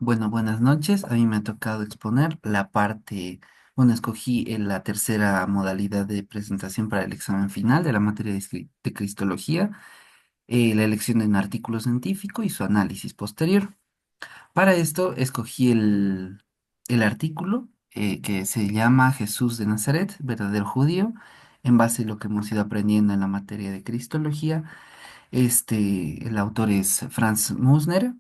Bueno, buenas noches. A mí me ha tocado exponer la parte, bueno, escogí la tercera modalidad de presentación para el examen final de la materia de Cristología, la elección de un artículo científico y su análisis posterior. Para esto escogí el artículo que se llama Jesús de Nazaret, verdadero judío, en base a lo que hemos ido aprendiendo en la materia de Cristología. El autor es Franz Musner,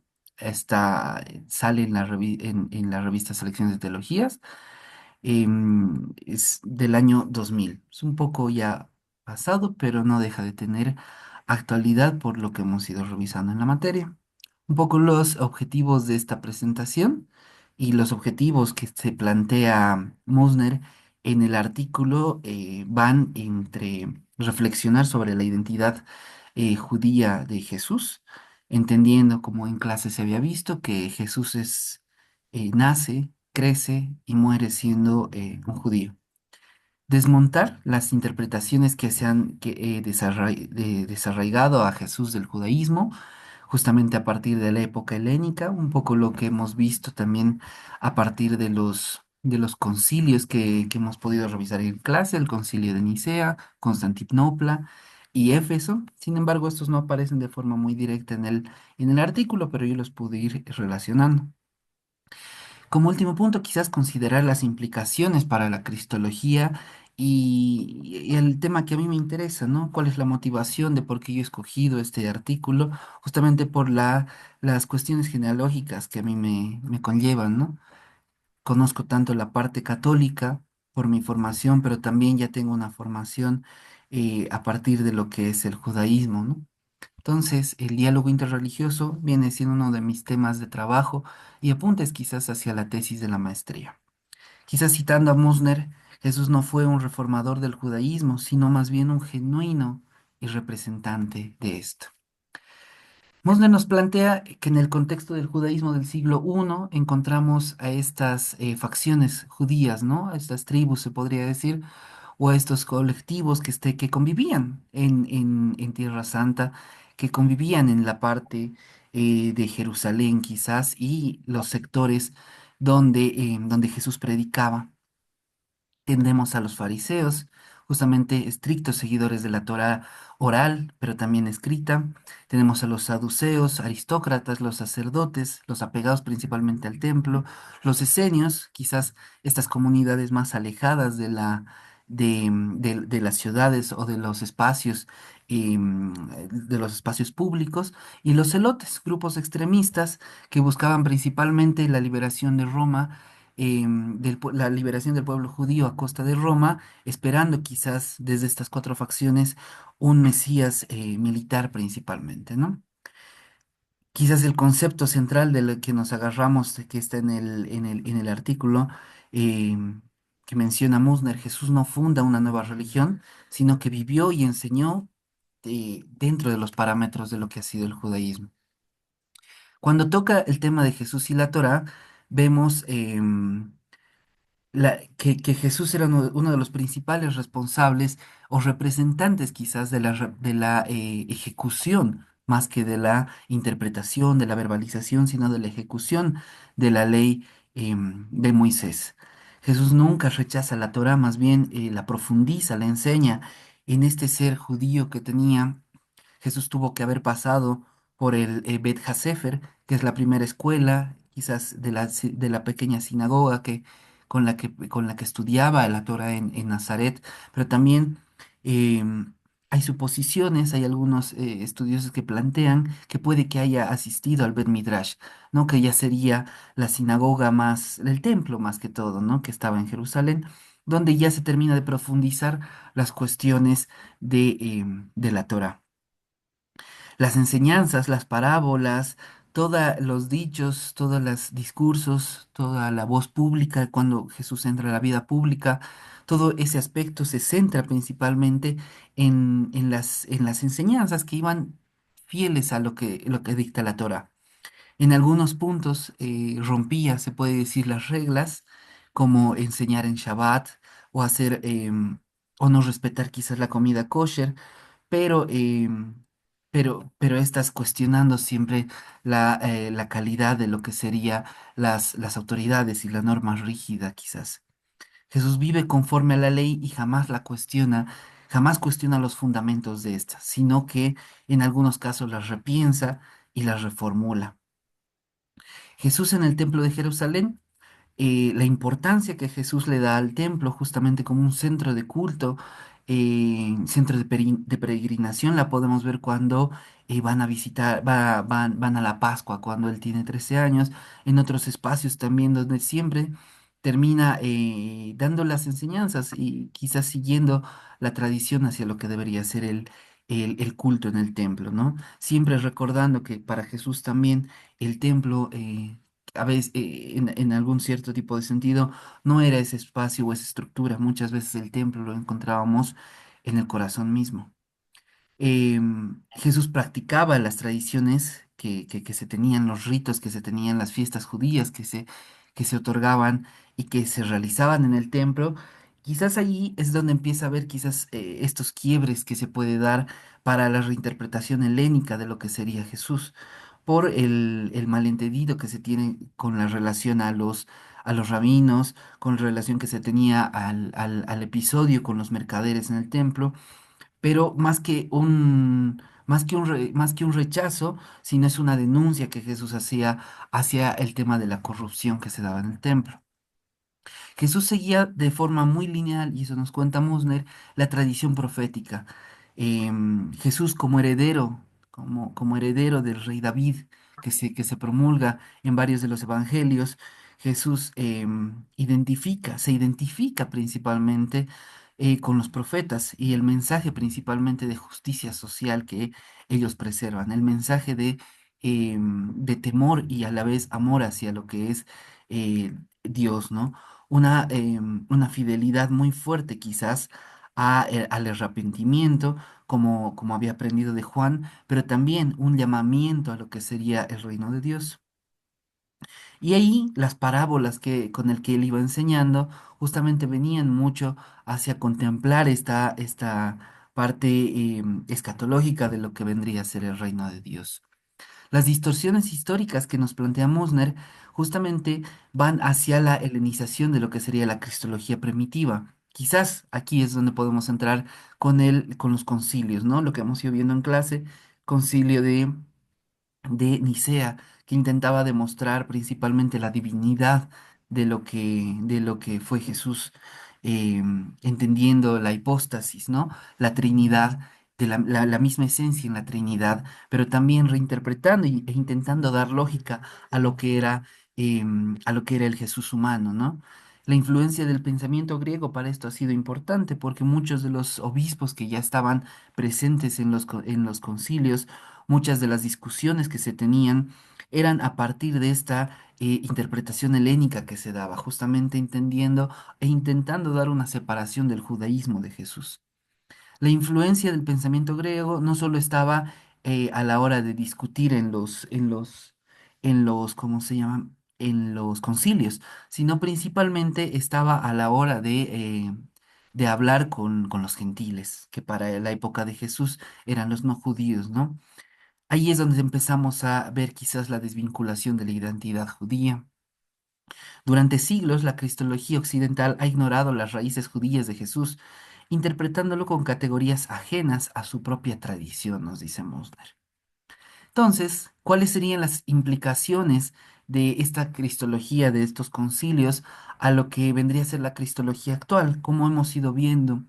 sale en en la revista Selecciones de Teologías, es del año 2000. Es un poco ya pasado, pero no deja de tener actualidad por lo que hemos ido revisando en la materia. Un poco los objetivos de esta presentación y los objetivos que se plantea Musner en el artículo van entre reflexionar sobre la identidad judía de Jesús, entendiendo, como en clase se había visto, que Jesús nace, crece y muere siendo un judío. Desmontar las interpretaciones que se han desarraigado a Jesús del judaísmo, justamente a partir de la época helénica, un poco lo que hemos visto también a partir de de los concilios que hemos podido revisar en clase, el concilio de Nicea, Constantinopla y Éfeso. Sin embargo, estos no aparecen de forma muy directa en en el artículo, pero yo los pude ir relacionando. Como último punto, quizás considerar las implicaciones para la cristología y el tema que a mí me interesa, ¿no? ¿Cuál es la motivación de por qué yo he escogido este artículo? Justamente por las cuestiones genealógicas que a mí me conllevan, ¿no? Conozco tanto la parte católica por mi formación, pero también ya tengo una formación a partir de lo que es el judaísmo, ¿no? Entonces, el diálogo interreligioso viene siendo uno de mis temas de trabajo y apuntes quizás hacia la tesis de la maestría. Quizás citando a Musner, Jesús no fue un reformador del judaísmo, sino más bien un genuino y representante de esto. Musner nos plantea que en el contexto del judaísmo del siglo I encontramos a estas facciones judías, ¿no? A estas tribus, se podría decir, o a estos colectivos que convivían en Tierra Santa, que convivían en la parte de Jerusalén quizás y los sectores donde Jesús predicaba. Tendemos a los fariseos, justamente estrictos seguidores de la Torá oral, pero también escrita. Tenemos a los saduceos, aristócratas, los sacerdotes, los apegados principalmente al templo, los esenios, quizás estas comunidades más alejadas de las ciudades o de los espacios públicos, y los celotes, grupos extremistas que buscaban principalmente la liberación de Roma, la liberación del pueblo judío a costa de Roma, esperando quizás desde estas cuatro facciones un Mesías militar principalmente, ¿no? Quizás el concepto central de lo que nos agarramos, que está en en el artículo que menciona Musner: Jesús no funda una nueva religión, sino que vivió y enseñó dentro de los parámetros de lo que ha sido el judaísmo. Cuando toca el tema de Jesús y la Torá, vemos que Jesús era uno de los principales responsables o representantes quizás de de la ejecución, más que de la interpretación, de la verbalización, sino de la ejecución de la ley de Moisés. Jesús nunca rechaza la Torá, más bien la profundiza, la enseña en este ser judío que tenía. Jesús tuvo que haber pasado por el Bet Hasefer, que es la primera escuela, quizás de de la pequeña sinagoga con la que estudiaba la Torah en Nazaret, pero también hay suposiciones, hay algunos estudiosos que plantean que puede que haya asistido al Bet Midrash, ¿no? Que ya sería la sinagoga más, el templo más que todo, ¿no? Que estaba en Jerusalén, donde ya se termina de profundizar las cuestiones de la Torah. Las enseñanzas, las parábolas, todos los dichos, todos los discursos, toda la voz pública cuando Jesús entra a la vida pública, todo ese aspecto se centra principalmente en las enseñanzas que iban fieles a lo que dicta la Torah. En algunos puntos rompía, se puede decir, las reglas, como enseñar en Shabbat o hacer o no respetar quizás la comida kosher, pero pero estás cuestionando siempre la calidad de lo que sería las autoridades y la norma rígida, quizás. Jesús vive conforme a la ley y jamás la cuestiona, jamás cuestiona los fundamentos de esta, sino que en algunos casos las repiensa y las reformula. Jesús en el templo de Jerusalén, la importancia que Jesús le da al templo justamente como un centro de culto, centro de peregrinación, la podemos ver cuando van a visitar, van a la Pascua, cuando él tiene 13 años, en otros espacios también donde siempre termina dando las enseñanzas y quizás siguiendo la tradición hacia lo que debería ser el culto en el templo, ¿no? Siempre recordando que para Jesús también el templo a veces, en algún cierto tipo de sentido, no era ese espacio o esa estructura. Muchas veces el templo lo encontrábamos en el corazón mismo. Jesús practicaba las tradiciones que se tenían, los ritos que se tenían, las fiestas judías que se otorgaban y que se realizaban en el templo. Quizás allí es donde empieza a ver quizás estos quiebres que se puede dar para la reinterpretación helénica de lo que sería Jesús, por el malentendido que se tiene con la relación a los rabinos, con la relación que se tenía al episodio con los mercaderes en el templo, pero más que un rechazo, sino es una denuncia que Jesús hacía hacia el tema de la corrupción que se daba en el templo. Jesús seguía de forma muy lineal, y eso nos cuenta Musner, la tradición profética. Jesús como heredero, como heredero del rey David, que se promulga en varios de los evangelios, Jesús se identifica principalmente con los profetas y el mensaje principalmente de justicia social que ellos preservan, el mensaje de temor y a la vez amor hacia lo que es Dios, ¿no? Una fidelidad muy fuerte quizás al arrepentimiento, como había aprendido de Juan, pero también un llamamiento a lo que sería el reino de Dios. Y ahí las parábolas con el que él iba enseñando justamente venían mucho hacia contemplar esta parte escatológica de lo que vendría a ser el reino de Dios. Las distorsiones históricas que nos plantea Mosner justamente van hacia la helenización de lo que sería la cristología primitiva. Quizás aquí es donde podemos entrar con los concilios, ¿no? Lo que hemos ido viendo en clase, concilio de Nicea, que intentaba demostrar principalmente la divinidad de lo que fue Jesús, entendiendo la hipóstasis, ¿no? La Trinidad, la misma esencia en la Trinidad, pero también reinterpretando e intentando dar lógica a lo que era, a lo que era el Jesús humano, ¿no? La influencia del pensamiento griego para esto ha sido importante porque muchos de los obispos que ya estaban presentes en en los concilios, muchas de las discusiones que se tenían eran a partir de esta interpretación helénica que se daba, justamente entendiendo e intentando dar una separación del judaísmo de Jesús. La influencia del pensamiento griego no solo estaba a la hora de discutir ¿cómo se llaman? En los concilios, sino principalmente estaba a la hora de hablar con los gentiles, que para la época de Jesús eran los no judíos, ¿no? Ahí es donde empezamos a ver quizás la desvinculación de la identidad judía. Durante siglos, la cristología occidental ha ignorado las raíces judías de Jesús, interpretándolo con categorías ajenas a su propia tradición, nos dice Mosner. Entonces, ¿cuáles serían las implicaciones de esta cristología, de estos concilios, a lo que vendría a ser la cristología actual? Como hemos ido viendo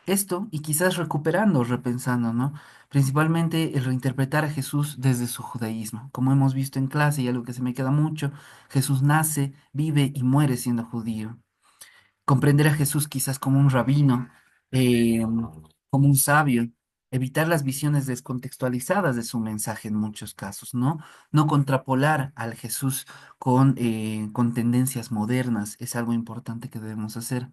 esto y quizás recuperando, repensando, ¿no? Principalmente el reinterpretar a Jesús desde su judaísmo. Como hemos visto en clase y algo que se me queda mucho, Jesús nace, vive y muere siendo judío. Comprender a Jesús quizás como un rabino, como un sabio, evitar las visiones descontextualizadas de su mensaje en muchos casos, ¿no? No contrapolar al Jesús con tendencias modernas es algo importante que debemos hacer.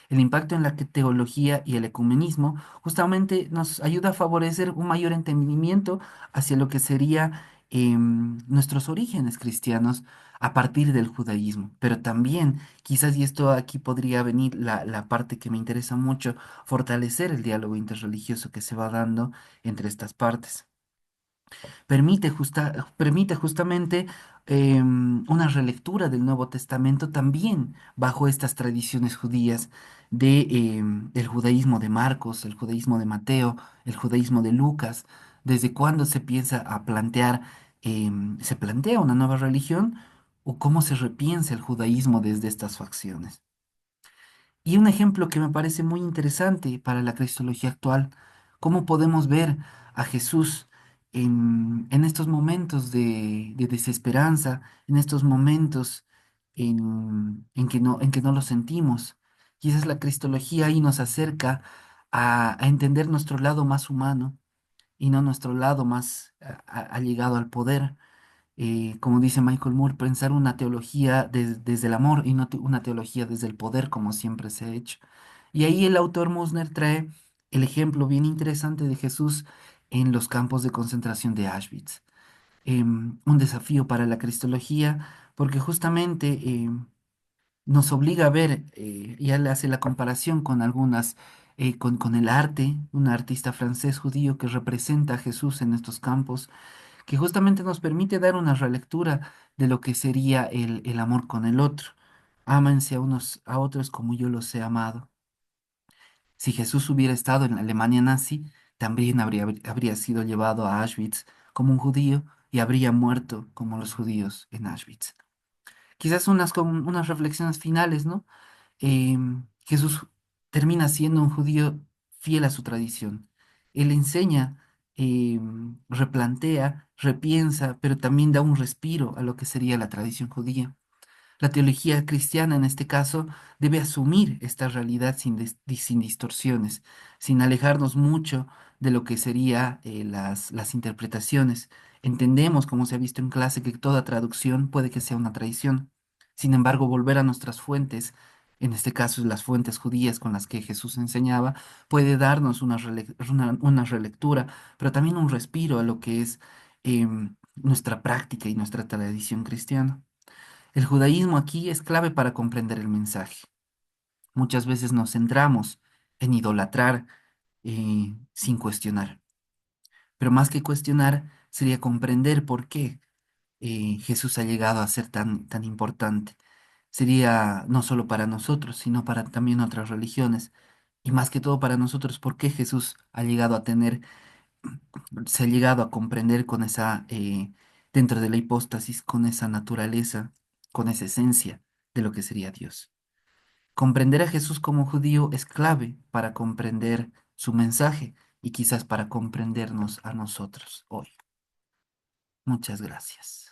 El impacto en la teología y el ecumenismo justamente nos ayuda a favorecer un mayor entendimiento hacia lo que sería nuestros orígenes cristianos a partir del judaísmo. Pero también, quizás, y esto aquí podría venir la parte que me interesa mucho, fortalecer el diálogo interreligioso que se va dando entre estas partes. Permite justamente una relectura del Nuevo Testamento también bajo estas tradiciones judías el judaísmo de Marcos, el judaísmo de Mateo, el judaísmo de Lucas. ¿Desde cuándo se piensa a plantear, se plantea una nueva religión o cómo se repiensa el judaísmo desde estas facciones? Y un ejemplo que me parece muy interesante para la cristología actual, cómo podemos ver a Jesús en estos momentos de desesperanza, en estos momentos en que no lo sentimos. Quizás la cristología ahí nos acerca a entender nuestro lado más humano y no nuestro lado más allegado al poder, como dice Michael Moore, pensar una teología desde el amor y no una teología desde el poder, como siempre se ha hecho. Y ahí el autor Mosner trae el ejemplo bien interesante de Jesús en los campos de concentración de Auschwitz. Un desafío para la cristología, porque justamente nos obliga a ver, y él hace la comparación con con el arte, un artista francés judío que representa a Jesús en estos campos que justamente nos permite dar una relectura de lo que sería el amor con el otro. Ámense a unos a otros como yo los he amado. Si Jesús hubiera estado en la Alemania nazi, también habría sido llevado a Auschwitz como un judío y habría muerto como los judíos en Auschwitz. Quizás unas reflexiones finales, ¿no? Jesús termina siendo un judío fiel a su tradición. Él enseña, replantea, repiensa, pero también da un respiro a lo que sería la tradición judía. La teología cristiana, en este caso, debe asumir esta realidad sin distorsiones, sin alejarnos mucho de lo que serían las interpretaciones. Entendemos, como se ha visto en clase, que toda traducción puede que sea una traición. Sin embargo, volver a nuestras fuentes, en este caso las fuentes judías con las que Jesús enseñaba, puede darnos una relectura, pero también un respiro a lo que es nuestra práctica y nuestra tradición cristiana. El judaísmo aquí es clave para comprender el mensaje. Muchas veces nos centramos en idolatrar sin cuestionar, pero más que cuestionar sería comprender por qué Jesús ha llegado a ser tan importante. Sería no solo para nosotros, sino para también otras religiones, y más que todo para nosotros, por qué Jesús ha llegado a se ha llegado a comprender con dentro de la hipóstasis, con esa naturaleza, con esa esencia de lo que sería Dios. Comprender a Jesús como judío es clave para comprender su mensaje y quizás para comprendernos a nosotros hoy. Muchas gracias.